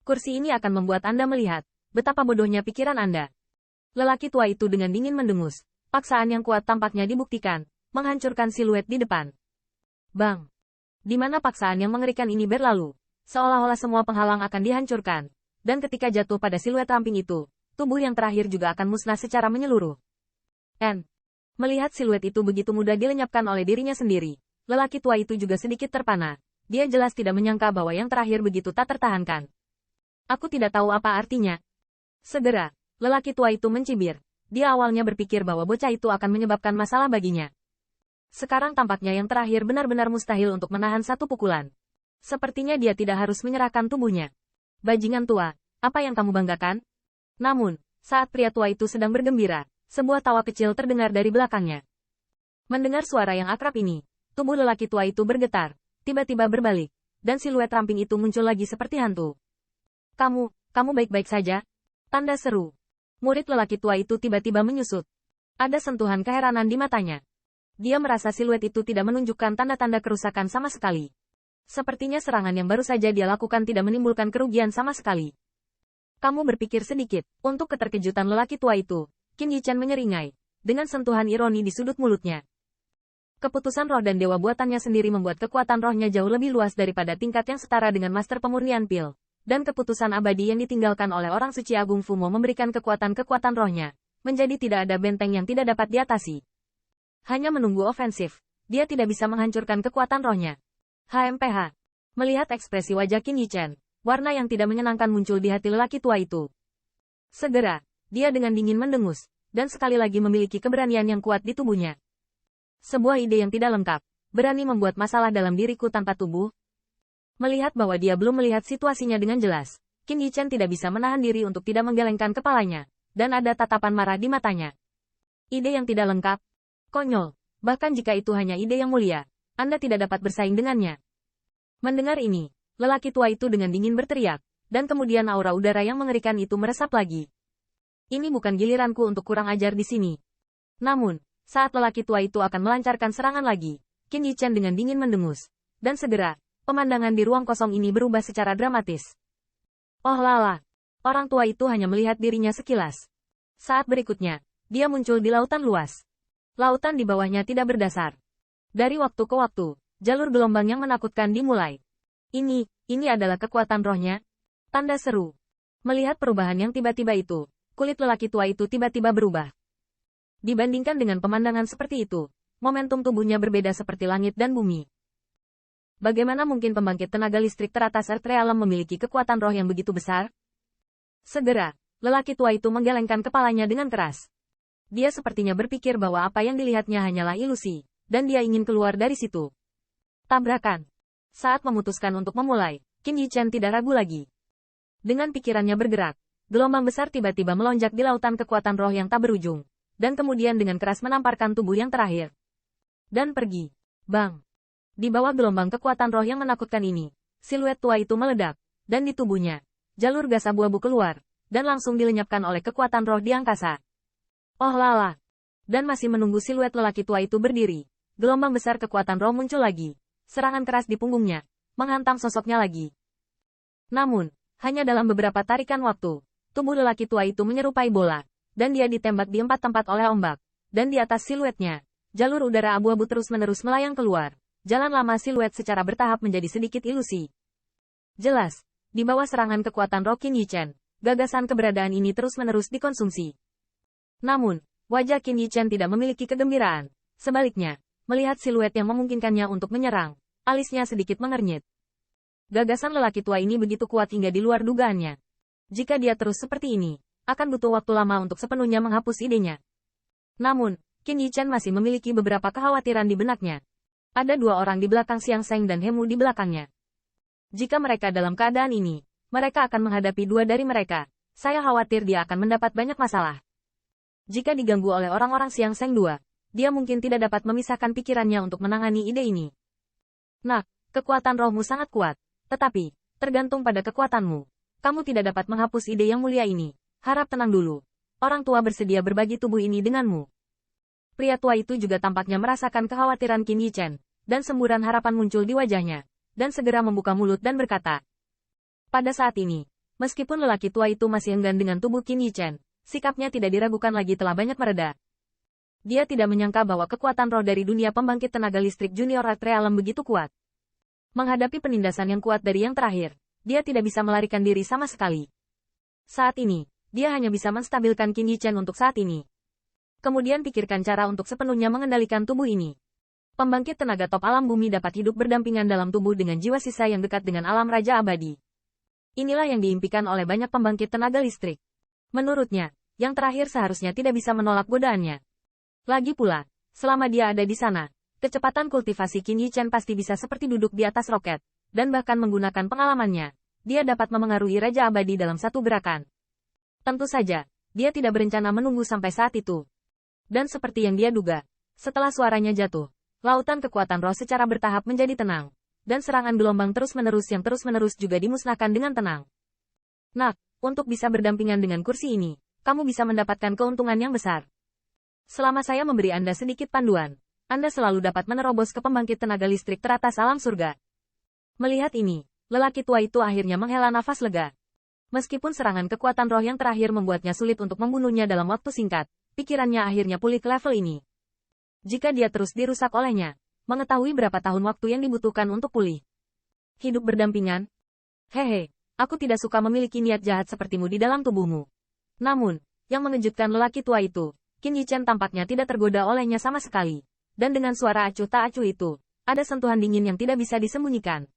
Kursi ini akan membuat Anda melihat betapa bodohnya pikiran Anda. Lelaki tua itu dengan dingin mendengus. Paksaan yang kuat tampaknya dibuktikan, menghancurkan siluet di depan. Bang! Di mana paksaan yang mengerikan ini berlalu? Seolah-olah semua penghalang akan dihancurkan. Dan ketika jatuh pada siluet ramping itu, tubuh yang terakhir juga akan musnah secara menyeluruh. Melihat siluet itu begitu mudah dilenyapkan oleh dirinya sendiri, lelaki tua itu juga sedikit terpana. Dia jelas tidak menyangka bahwa yang terakhir begitu tak tertahankan. Aku tidak tahu apa artinya. Segera, lelaki tua itu mencibir. Dia awalnya berpikir bahwa bocah itu akan menyebabkan masalah baginya. Sekarang tampaknya yang terakhir benar-benar mustahil untuk menahan satu pukulan. Sepertinya dia tidak harus menyerahkan tubuhnya. Bajingan tua, apa yang kamu banggakan? Namun, saat pria tua itu sedang bergembira, sebuah tawa kecil terdengar dari belakangnya. Mendengar suara yang akrab ini, tubuh lelaki tua itu bergetar, tiba-tiba berbalik, dan siluet ramping itu muncul lagi seperti hantu. Kamu baik-baik saja? Tanda seru. Murid lelaki tua itu tiba-tiba menyusut. Ada sentuhan keheranan di matanya. Dia merasa siluet itu tidak menunjukkan tanda-tanda kerusakan sama sekali. Sepertinya serangan yang baru saja dia lakukan tidak menimbulkan kerugian sama sekali. Kamu berpikir sedikit. Untuk keterkejutan lelaki tua itu, Qin Yichen menyeringai, dengan sentuhan ironi di sudut mulutnya. Keputusan roh dan dewa buatannya sendiri membuat kekuatan rohnya jauh lebih luas daripada tingkat yang setara dengan Master Pemurnian Pil. Dan keputusan abadi yang ditinggalkan oleh orang suci Agung Fumo memberikan kekuatan-kekuatan rohnya, menjadi tidak ada benteng yang tidak dapat diatasi. Hanya menunggu ofensif, dia tidak bisa menghancurkan kekuatan rohnya. HMPH. Melihat ekspresi wajah Qin Yichen, warna yang tidak menyenangkan muncul di hati lelaki tua itu. Segera, dia dengan dingin mendengus, dan sekali lagi memiliki keberanian yang kuat di tubuhnya. Sebuah ide yang tidak lengkap, berani membuat masalah dalam diriku tanpa tubuh. Melihat bahwa dia belum melihat situasinya dengan jelas, Qin Yichen tidak bisa menahan diri untuk tidak menggelengkan kepalanya, dan ada tatapan marah di matanya. Ide yang tidak lengkap? Konyol. Bahkan jika itu hanya ide yang mulia, Anda tidak dapat bersaing dengannya. Mendengar ini, lelaki tua itu dengan dingin berteriak, dan kemudian aura udara yang mengerikan itu meresap lagi. Ini bukan giliranku untuk kurang ajar di sini. Namun, saat lelaki tua itu akan melancarkan serangan lagi, Qin Yichen dengan dingin mendengus, dan segera, pemandangan di ruang kosong ini berubah secara dramatis. Oh lala, orang tua itu hanya melihat dirinya sekilas. Saat berikutnya, dia muncul di lautan luas. Lautan di bawahnya tidak berdasar. Dari waktu ke waktu, jalur gelombang yang menakutkan dimulai. Ini adalah kekuatan rohnya. Tanda seru. Melihat perubahan yang tiba-tiba itu, kulit lelaki tua itu tiba-tiba berubah. Dibandingkan dengan pemandangan seperti itu, momentum tubuhnya berbeda seperti langit dan bumi. Bagaimana mungkin pembangkit tenaga listrik teratas Earth Realm memiliki kekuatan roh yang begitu besar? Segera, lelaki tua itu menggelengkan kepalanya dengan keras. Dia sepertinya berpikir bahwa apa yang dilihatnya hanyalah ilusi, dan dia ingin keluar dari situ. Tabrakan. Saat memutuskan untuk memulai, Qin Yichen tidak ragu lagi. Dengan pikirannya bergerak, gelombang besar tiba-tiba melonjak di lautan kekuatan roh yang tak berujung, dan kemudian dengan keras menamparkan tubuh yang terakhir. Dan pergi. Bang! Di bawah gelombang kekuatan roh yang menakutkan ini, siluet tua itu meledak, dan di tubuhnya, jalur gas abu-abu keluar, dan langsung dilenyapkan oleh kekuatan roh di angkasa. Oh lala! Dan masih menunggu siluet lelaki tua itu berdiri, gelombang besar kekuatan roh muncul lagi, serangan keras di punggungnya, menghantam sosoknya lagi. Namun, hanya dalam beberapa tarikan waktu, tubuh lelaki tua itu menyerupai bola, dan dia ditembak di 4 tempat oleh ombak, dan di atas siluetnya, jalur udara abu-abu terus-menerus melayang keluar. Jalan lama siluet secara bertahap menjadi sedikit ilusi. Jelas, di bawah serangan kekuatan roh Qin Yichen, gagasan keberadaan ini terus-menerus dikonsumsi. Namun, wajah Qin Yichen tidak memiliki kegembiraan. Sebaliknya, melihat siluet yang memungkinkannya untuk menyerang, alisnya sedikit mengernyit. Gagasan lelaki tua ini begitu kuat hingga di luar dugaannya. Jika dia terus seperti ini, akan butuh waktu lama untuk sepenuhnya menghapus idenya. Namun, Qin Yichen masih memiliki beberapa kekhawatiran di benaknya. Ada 2 orang di belakang Xiang Sheng dan Hemu di belakangnya. Jika mereka dalam keadaan ini, mereka akan menghadapi 2 dari mereka. Saya khawatir dia akan mendapat banyak masalah. Jika diganggu oleh orang-orang Xiang Sheng 2, dia mungkin tidak dapat memisahkan pikirannya untuk menangani ide ini. Nak, kekuatan rohmu sangat kuat, tetapi, tergantung pada kekuatanmu. Kamu tidak dapat menghapus ide yang mulia ini. Harap tenang dulu. Orang tua bersedia berbagi tubuh ini denganmu. Pria tua itu juga tampaknya merasakan kekhawatiran Qin Yichen, dan semburan harapan muncul di wajahnya, dan segera membuka mulut dan berkata. Pada saat ini, Meskipun lelaki tua itu masih enggan dengan tubuh Qin Yichen, sikapnya tidak diragukan lagi telah banyak mereda. Dia tidak menyangka bahwa kekuatan roh dari dunia pembangkit tenaga listrik junior Red Realm begitu kuat. Menghadapi penindasan yang kuat dari yang terakhir, dia tidak bisa melarikan diri sama sekali. Saat ini, dia hanya bisa menstabilkan Qin Yichen untuk saat ini. Kemudian pikirkan cara untuk sepenuhnya mengendalikan tubuh ini. Pembangkit tenaga top alam bumi dapat hidup berdampingan dalam tubuh dengan jiwa sisa yang dekat dengan alam raja abadi. Inilah yang diimpikan oleh banyak pembangkit tenaga listrik. Menurutnya, yang terakhir seharusnya tidak bisa menolak godaannya. Lagi pula, selama dia ada di sana, kecepatan kultivasi Qin Yichen pasti bisa seperti duduk di atas roket, dan bahkan menggunakan pengalamannya, dia dapat memengaruhi raja abadi dalam satu gerakan. Tentu saja, dia tidak berencana menunggu sampai saat itu. Dan seperti yang dia duga, setelah suaranya jatuh, lautan kekuatan roh secara bertahap menjadi tenang, dan serangan gelombang terus-menerus yang terus-menerus juga dimusnahkan dengan tenang. Nak, untuk bisa berdampingan dengan kursi ini, kamu bisa mendapatkan keuntungan yang besar. Selama saya memberi Anda sedikit panduan, Anda selalu dapat menerobos ke pembangkit tenaga listrik teratas alam surga. Melihat ini, lelaki tua itu akhirnya menghela nafas lega. Meskipun serangan kekuatan roh yang terakhir membuatnya sulit untuk membunuhnya dalam waktu singkat, pikirannya akhirnya pulih ke level ini. Jika dia terus dirusak olehnya, mengetahui berapa tahun waktu yang dibutuhkan untuk pulih. Hidup berdampingan? Hehe, aku tidak suka memiliki niat jahat sepertimu di dalam tubuhmu. Namun, yang mengejutkan lelaki tua itu, Qin Yichen tampaknya tidak tergoda olehnya sama sekali. Dan dengan suara acuh tak acuh itu, ada sentuhan dingin yang tidak bisa disembunyikan.